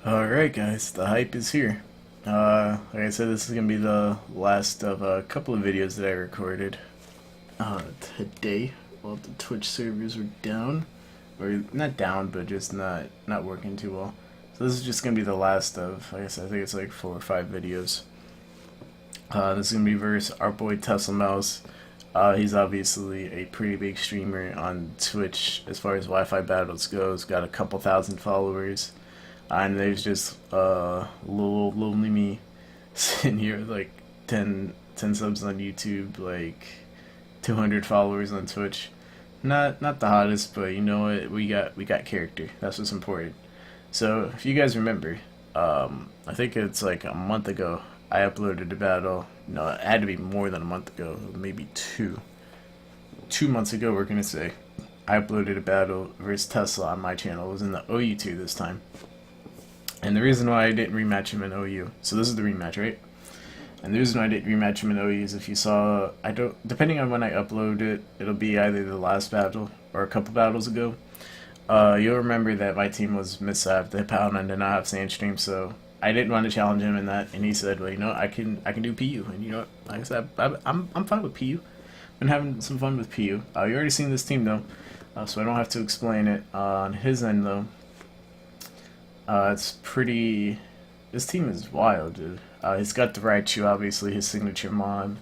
Alright guys, the hype is here. Like I said, this is going to be the last of a couple of videos that I recorded today while the Twitch servers were down. Or not down, but just not working too well. So this is just going to be the last of, I guess I think it's like 4 or 5 videos. This is going to be versus our boy Teslamouse. He's obviously a pretty big streamer on Twitch as far as Wi-Fi battles goes. Got a couple thousand followers. And there's just little lonely me sitting here with like 10 subs on YouTube, like 200 followers on Twitch. Not the hottest, but you know what? We got character. That's what's important. So if you guys remember, I think it's like a month ago I uploaded a battle. No, it had to be more than a month ago, maybe 2 months ago. We're gonna say I uploaded a battle versus Tesla on my channel. It was in the OU2 this time. And the reason why I didn't rematch him in OU, so this is the rematch, right? And the reason why I didn't rematch him in OU is if you saw, depending on when I upload it, it'll be either the last battle or a couple battles ago. You'll remember that my team was missapped, the Pound and did not have Sandstream, so I didn't want to challenge him in that, and he said, well, you know, I can do PU, and you know what, like I said, I'm fine with PU. Been having some fun with PU. You already seen this team though, so I don't have to explain it. On his end though, it's pretty. This team is wild, dude. He's got the Raichu, obviously, his signature mon.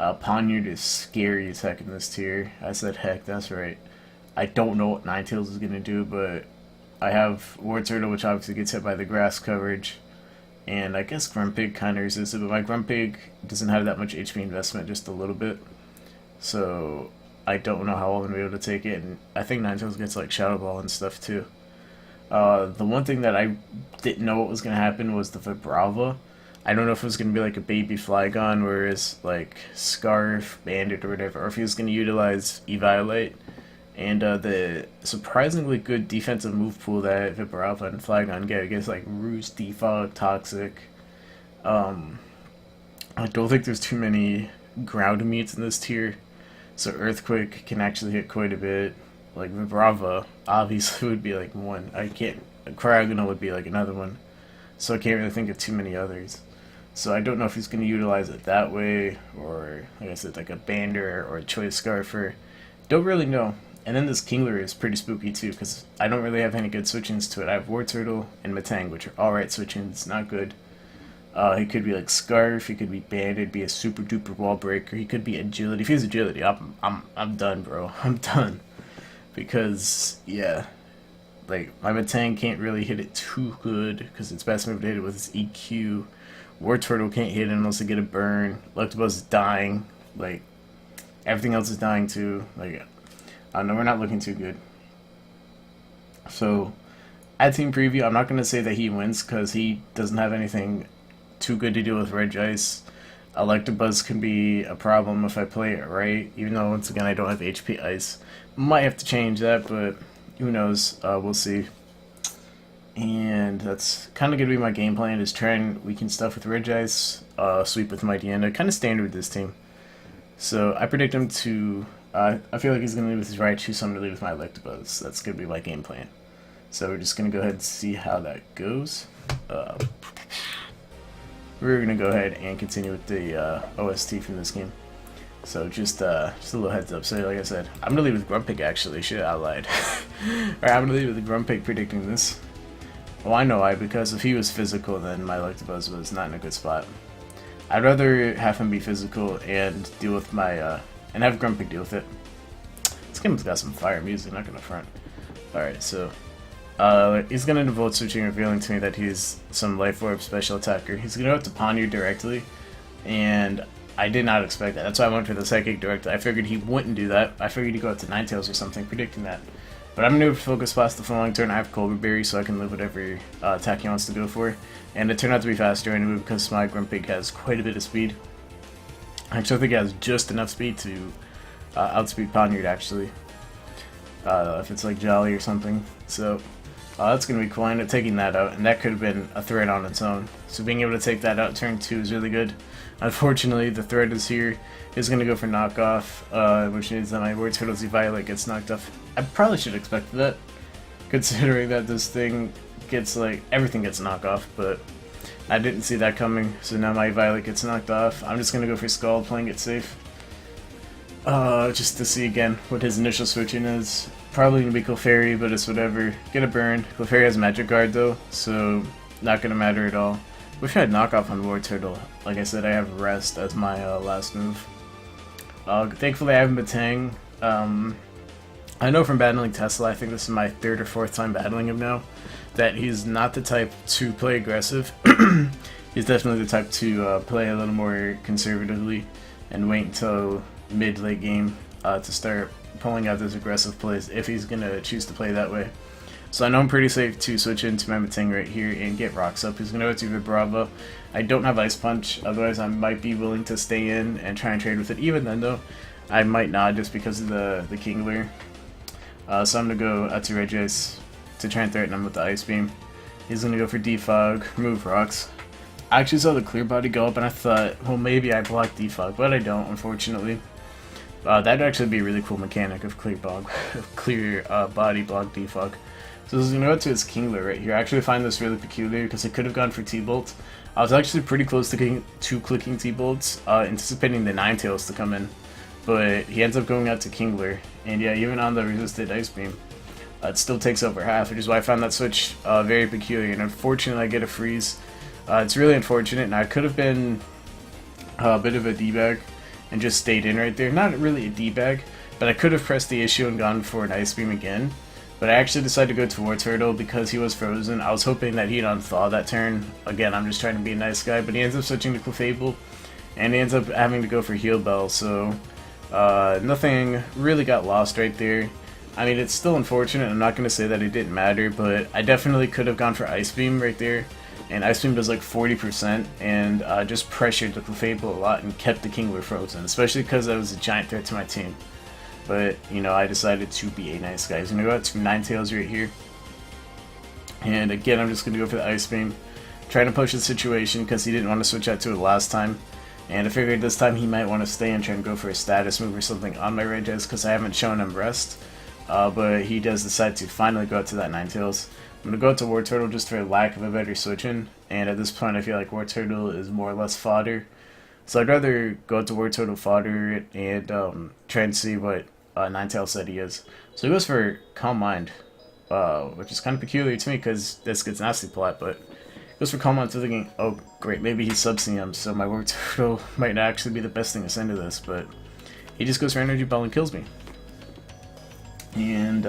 Ponyard is scary as heck in this tier. I said heck, that's right. I don't know what Ninetales is gonna do, but I have War Turtle, which obviously gets hit by the grass coverage. And I guess Grumpig kind of resists it, but my Grumpig doesn't have that much HP investment, just a little bit. So I don't know how I'm gonna be able to take it. And I think Ninetales gets like Shadow Ball and stuff too. The one thing that I didn't know what was going to happen was the Vibrava. I don't know if it was going to be like a baby Flygon, whereas like Scarf, Bandit, or whatever, or if he was going to utilize Eviolite. And the surprisingly good defensive move pool that Vibrava and Flygon get against like Roost, Defog, Toxic. I don't think there's too many ground meets in this tier, so Earthquake can actually hit quite a bit. Like Vibrava obviously would be like one. I can't. Cryogonal would be like another one. So I can't really think of too many others. So I don't know if he's going to utilize it that way, or like I said, like a Bander or a Choice Scarfer. Don't really know. And then this Kingler is pretty spooky too, because I don't really have any good switch-ins to it. I have War Turtle and Matang, which are alright switch-ins, not good. He could be like Scarf, he could be Banded, be a super duper wall breaker, he could be Agility. If he's Agility, I'm done, bro. I'm done. Because, yeah, like, my Matang can't really hit it too good, because its best move to hit it with its EQ. War Turtle can't hit it unless they get a burn. Electabuzz is dying. Like, everything else is dying too. Like, no, we're not looking too good. So, at Team Preview, I'm not going to say that he wins, because he doesn't have anything too good to do with Regice. Electabuzz can be a problem if I play it right, even though, once again, I don't have HP Ice. Might have to change that, but who knows, we'll see. And that's kind of going to be my game plan, is try and weaken stuff with Regice, sweep with Mighty Enda, kind of standard with this team. So I predict him to, I feel like he's going to lead with his Raichu, so I'm going to lead with my Electabuzz. That's going to be my game plan. So we're just going to go ahead and see how that goes. We're going to go ahead and continue with the OST from this game. So just a little heads up. So like I said, I'm going to leave with Grumpig actually. Shit, I lied. Alright, I'm going to leave with Grumpig predicting this. Well, I know why, because if he was physical, then my Electabuzz was not in a good spot. I'd rather have him be physical and deal with my, and have Grumpig deal with it. This game's got some fire music, not going to front. Alright, so he's going to devote switching, revealing to me that he's some Life Orb special attacker. He's going to go up to Ponyard directly, and I did not expect that. That's why I went for the Psychic directly. I figured he wouldn't do that. I figured he'd go up to Ninetales or something, predicting that. But I'm going to focus past the following turn. I have Colbur Berry, so I can live whatever attack he wants to go for. And it turned out to be faster anyway, because my Grumpig has quite a bit of speed. Actually, I think he has just enough speed to outspeed Ponyard, actually. If it's like Jolly or something. So that's going to be cool. I ended up taking that out, and that could have been a threat on its own. So being able to take that out turn 2 is really good. Unfortunately, the threat is here. Is going to go for knockoff, which means that my War Turtle's Violet gets knocked off. I probably should have expected that, considering that this thing gets like everything gets knocked off, but I didn't see that coming. So now my Violet gets knocked off. I'm just gonna go for Scald, playing it safe. Just to see again what his initial switching is. Probably gonna be Clefairy, but it's whatever. Get a burn. Clefairy has Magic Guard though, so not gonna matter at all. Wish I had knockoff on War Turtle. Like I said, I have Rest as my last move. Thankfully I haven't been Batang. I know from battling Tesla, I think this is my 3rd or 4th time battling him now, that he's not the type to play aggressive. He's definitely the type to play a little more conservatively and wait until mid-late game to start pulling out those aggressive plays if he's going to choose to play that way. So I know I'm pretty safe to switch into my Matang right here and get rocks up. He's going to go to Vibrava. I don't have Ice Punch, otherwise I might be willing to stay in and try and trade with it. Even then though, I might not just because of the Kingler. So I'm going to go out to Regice to try and threaten him with the Ice Beam. He's going to go for Defog, remove rocks. I actually saw the Clear Body go up and I thought, well maybe I block Defog, but I don't, unfortunately. That'd actually be a really cool mechanic of Clear Body block Defog. So this is going to go to his Kingler right here. I actually find this really peculiar because I could have gone for T-Bolt. I was actually pretty close to clicking T-Bolts, anticipating the Ninetales to come in. But he ends up going out to Kingler, and yeah, even on the resisted Ice Beam, it still takes over half, which is why I found that switch very peculiar, and unfortunately I get a freeze. It's really unfortunate, and I could have been a bit of a D-bag and just stayed in right there. Not really a D-bag, but I could have pressed the issue and gone for an Ice Beam again. But I actually decided to go to War Turtle because he was frozen. I was hoping that he'd unthaw that turn. Again, I'm just trying to be a nice guy, but he ends up switching to Clefable, and he ends up having to go for Heal Bell, so nothing really got lost right there. I mean, it's still unfortunate. I'm not going to say that it didn't matter, but I definitely could have gone for Ice Beam right there. And Ice Beam does like 40% and just pressured the Clefable a lot and kept the Kingler frozen, especially because I was a giant threat to my team. But, you know, I decided to be a nice guy. So I'm going to go out to Ninetales right here. And again, I'm just going to go for the Ice Beam. Trying to push the situation because he didn't want to switch out to it last time. And I figured this time he might want to stay and try and go for a status move or something on my Regice because I haven't shown him Rest. But he does decide to finally go out to that Ninetales. I'm going to go out to War Turtle just for lack of a better switch-in. And at this point I feel like War Turtle is more or less fodder. So I'd rather go out to War Turtle fodder and try and see what Ninetales said he is. So he goes for Calm Mind, which is kind of peculiar to me because this gets Nasty Plot, but he goes for Calm Mind, so thinking, oh great, maybe he's sub-CM, so my War Turtle might not actually be the best thing to send to this, but he just goes for Energy Ball and kills me. And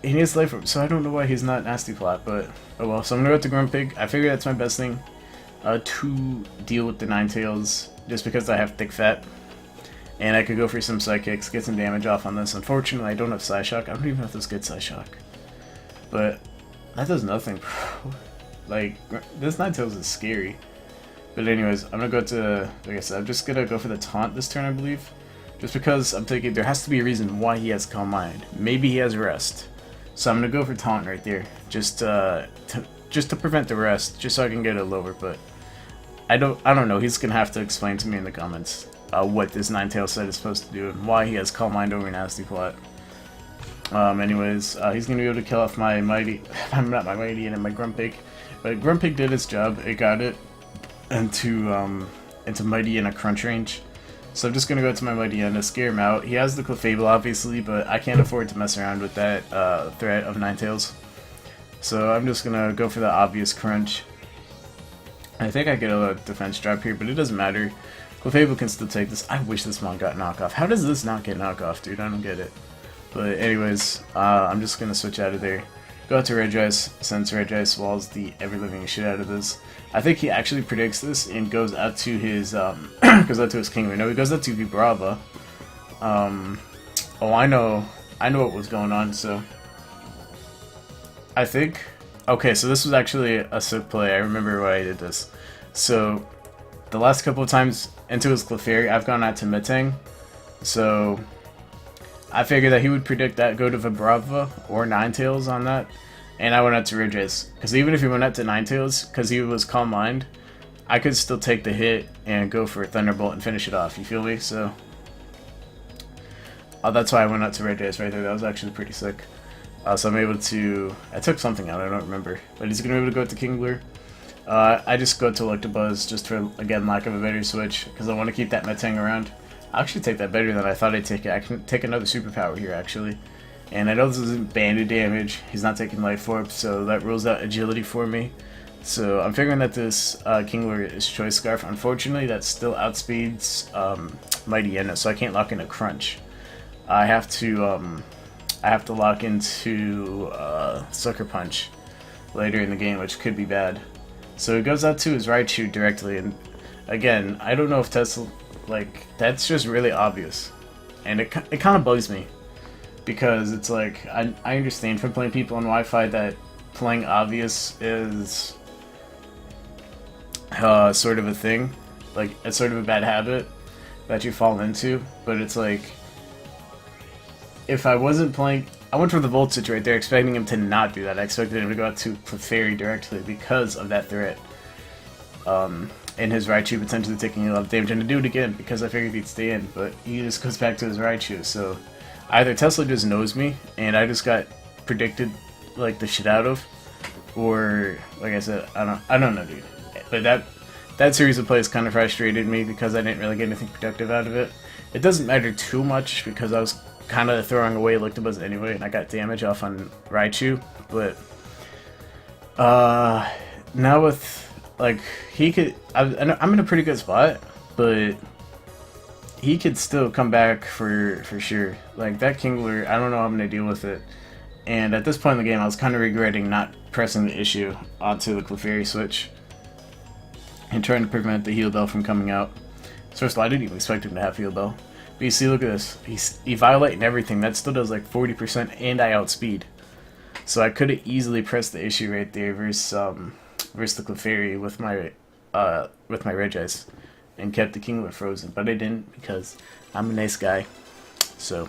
he needs life orb, so I don't know why he's not Nasty Plot, but oh well. So I'm gonna go to Grumpig. I figure that's my best thing to deal with the Ninetales, just because I have Thick Fat. And I could go for some Psychics, get some damage off on this. Unfortunately, I don't have Psyshock. I don't even know if this gets Psyshock. But that does nothing, bro. Like, this Ninetales is scary. But anyways, I'm gonna go to, like I said, I'm just gonna go for the Taunt this turn, I believe. Just because I'm thinking there has to be a reason why he has Calm Mind. Maybe he has Rest. So I'm gonna go for Taunt right there. Just to prevent the Rest, just so I can get it lower, but I don't know. He's gonna have to explain to me in the comments what this Ninetales set is supposed to do and why he has Calm Mind over Nasty Plot. Anyways, he's gonna be able to kill off my Mighty, not my Mighty and my Grumpig, but Grumpig did its job. It got it into Mighty in a crunch range. So I'm just gonna go to my Mighty to scare him out. He has the Clefable obviously, but I can't afford to mess around with that threat of Ninetales. So I'm just gonna go for the obvious crunch. I think I get a defense drop here, but it doesn't matter. Clefable can still take this. I wish this mon got knockoff. How does this not get knockoff, dude? I don't get it. But anyways, I'm just gonna switch out of there. Go out to Regice, since Regice walls the ever-living shit out of this. I think he actually predicts this and goes out to his Kingler. No, he goes out to Vibrava. Oh, I know what was going on. So I think, okay, so this was actually a sick play. I remember why I did this. So the last couple of times into his Clefairy, I've gone out to Metang. So I figured that he would predict that, go to Vibrava or Ninetales on that. And I went out to Regice. Because even if he went out to Ninetales, because he was Calm Mind, I could still take the hit and go for a Thunderbolt and finish it off. You feel me? So that's why I went out to Regice right there. That was actually pretty sick. So I'm able to... I took something out, I don't remember. But he's going to be able to go with the Kingler. I just go to Electabuzz just for, again, lack of a better switch, because I want to keep that Metang around. I'll actually take that better than I thought I'd take it. I can take another superpower here, actually. And I know this isn't banded damage. He's not taking Life Orb, so that rules out agility for me. So I'm figuring that this Kingler is Choice Scarf. Unfortunately, that still outspeeds Mightyena, so I can't lock in a Crunch. I have to lock into Sucker Punch later in the game, which could be bad. So it goes out to his Raichu directly, and again, I don't know if Tesla, like, that's just really obvious. And it kind of bugs me, because it's like, I understand from playing people on Wi-Fi that playing obvious is sort of a thing, like, it's sort of a bad habit that you fall into, but it's like, if I wasn't playing... I went for the Voltage right there, expecting him to not do that. I expected him to go out to Clefairy directly because of that threat. And his Raichu potentially taking a lot of damage, and to do it again because I figured he'd stay in, but he just goes back to his Raichu. So either Tesla just knows me, and I just got predicted like the shit out of, or like I said, I don't know, dude. But that series of plays kind of frustrated me because I didn't really get anything productive out of it. It doesn't matter too much because I was kind of throwing away Electabuzz anyway, and I got damage off on Raichu, but now with, like, he could, I'm in a pretty good spot, but he could still come back for sure. Like, that Kingler, I don't know how I'm going to deal with it, and at this point in the game, I was kind of regretting not pressing the issue onto the Clefairy switch and trying to prevent the Heal Bell from coming out. So first of all, I didn't even expect him to have Heal Bell. But you see, look at this. He Violate and everything. That still does like 40%, and I outspeed. So I could have easily pressed the issue right there versus the Clefairy with my Regice and kept the Kingler frozen. But I didn't because I'm a nice guy. So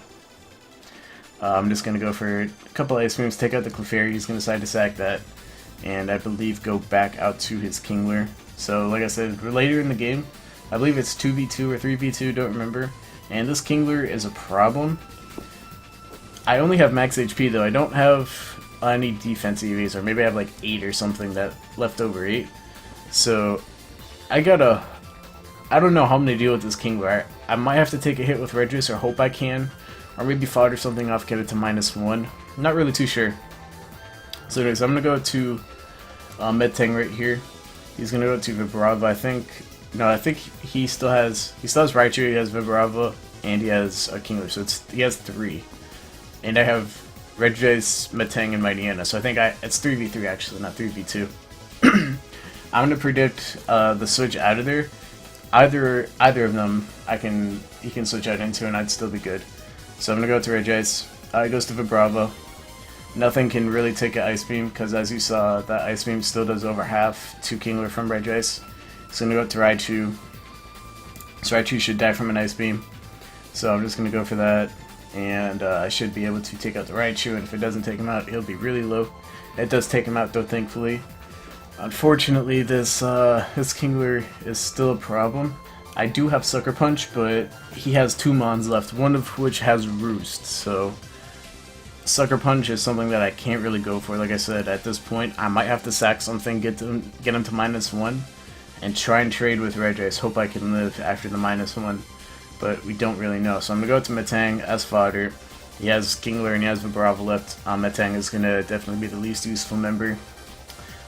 I'm just gonna go for a couple Ice Beams, take out the Clefairy. He's gonna decide to sack that, and I believe go back out to his Kingler. So like I said, later in the game, I believe it's 2v2 or 3v2, don't remember. And this Kingler is a problem. I only have max HP though. I don't have any defense EVs, or maybe I have like 8 or something that left over 8. So I don't know how I'm gonna deal with this Kingler. I might have to take a hit with Regice, or hope I can, or maybe fodder something off, get it to -1. I'm not really too sure. So anyways, I'm gonna go to Metang right here. He's gonna go to Vibrava, I think. No, I think he still has Raichu, he has Vibrava, and he has a Kingler, so he has 3. And I have Regice, Metang, and Mightyena, so I think it's 3v3 actually, not 3v2. I'm gonna predict the switch out of there. Either of them he can switch out into, and I'd still be good. So I'm gonna go to Regice. It goes to Vibrava. Nothing can really take an Ice Beam, because as you saw, that Ice Beam still does over half to Kingler from Regice. So I'm going to go to Raichu. So Raichu should die from an Ice Beam. So I'm just going to go for that. And I should be able to take out the Raichu. And if it doesn't take him out, he'll be really low. It does take him out though, thankfully. Unfortunately, this Kingler is still a problem. I do have Sucker Punch, but he has 2 Mons left, one of which has Roost. So Sucker Punch is something that I can't really go for. Like I said, at this point, I might have to sack something, get him to -1. And try and trade with Regice. Hope I can live after the -1, but we don't really know. So I'm gonna go to Metang as fodder. He has Kingler and he has Vibrava left. Metang is gonna definitely be the least useful member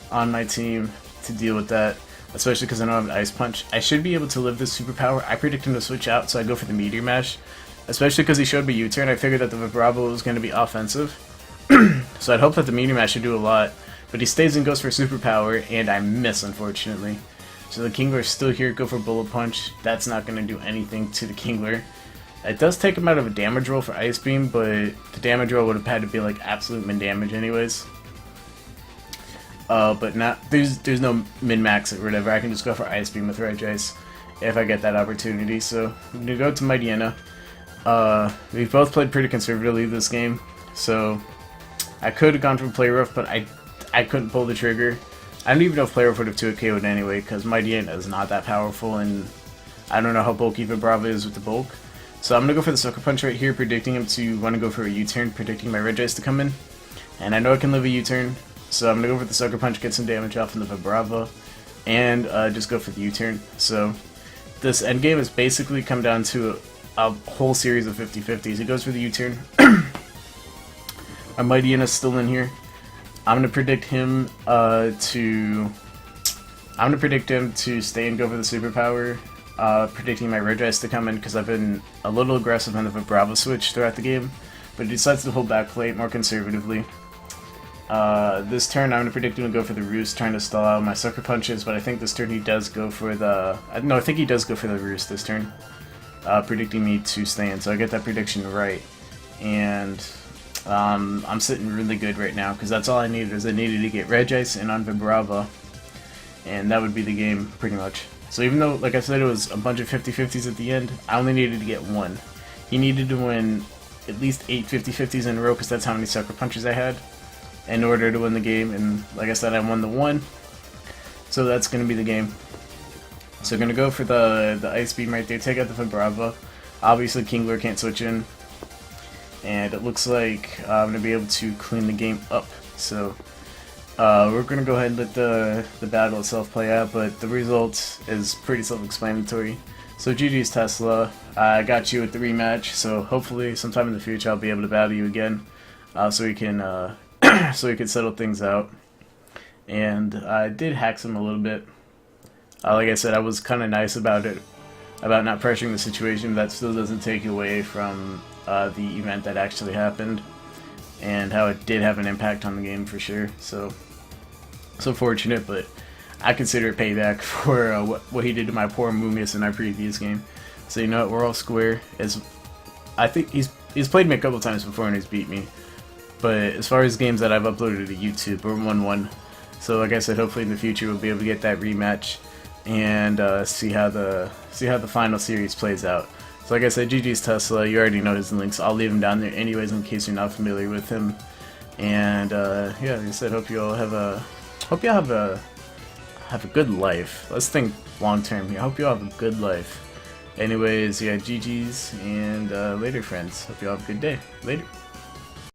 on my team to deal with that, especially because I don't have an Ice Punch. I should be able to live this superpower. I predict him to switch out, so I go for the Meteor Mash, especially because he showed me U-turn. I figured that the Vibrava was gonna be offensive, so I'd hope that the Meteor Mash should do a lot. But he stays and goes for superpower, and I miss, unfortunately. So the Kingler is still here, go for Bullet Punch. That's not going to do anything to the Kingler. It does take him out of a damage roll for Ice Beam, but the damage roll would have had to be like absolute min damage anyways. But not, there's no min-max or whatever. I can just go for Ice Beam with Regice if I get that opportunity. So I'm going to go to Mightyena. We've both played pretty conservatively this game, so I could have gone for Play Rough, but I couldn't pull the trigger. I don't even know if Play Rough would have 2KO'd anyway, because Mightyena is not that powerful, and I don't know how bulky Vibrava is with the bulk. So I'm going to go for the Sucker Punch right here, predicting him to want to go for a U-turn, predicting my Regice to come in. and I know I can live a U-turn, so I'm gonna go for the Sucker Punch, get some damage off in the Vibrava, and just go for the U-turn. So this endgame has basically come down to a whole series of 50-50s. He goes for the U-turn. Our Mightyena still in here. I'm gonna predict him to stay and go for the superpower. Predicting my Regice to come in because I've been a little aggressive on the Vibrava switch throughout the game, but he decides to hold back plate more conservatively. This turn I'm going to predict him to go for the Roost, trying to stall out my Sucker Punches, but I think this turn he does go for the... No, I think he does go for the Roost this turn, predicting me to stay in, so I get that prediction right. And I'm sitting really good right now, because that's all I needed, is I needed to get Regice in on Vibrava, and that would be the game, pretty much. So even though, like I said, it was a bunch of 50-50s at the end, I only needed to get one. He needed to win at least 8 50-50s in a row, because that's how many Sucker Punches I had, in order to win the game, and like I said, I won the one. So that's going to be the game. So I'm going to go for the Ice Beam right there, take out the Vibrava. Obviously Kingler can't switch in, and it looks like I'm going to be able to clean the game up. So we're going to go ahead and let the battle itself play out, but the result is pretty self-explanatory. So GG's Tesla, I got you at the rematch, so hopefully sometime in the future I'll be able to battle you again, so we can so we can settle things out. And I did hack him a little bit. Like I said, I was kind of nice about it, about not pressuring the situation, but that still doesn't take away from the event that actually happened, and how it did have an impact on the game for sure. So fortunate, but I consider it payback for what he did to my poor Moomius in our previous game. So you know what, we're all square. I think he's played me a couple times before and he's beat me. But as far as games that I've uploaded to YouTube, we're 1-1. So like I said, hopefully in the future we'll be able to get that rematch and see how the final series plays out. So like I said, GG's Tesla. You already know his links. I'll leave him down there anyways in case you're not familiar with him. And yeah, like I said, hope you all have a good life. Let's think long term here. Hope you all have a good life. Anyways, yeah, GG's, and later, friends. Hope you all have a good day. Later.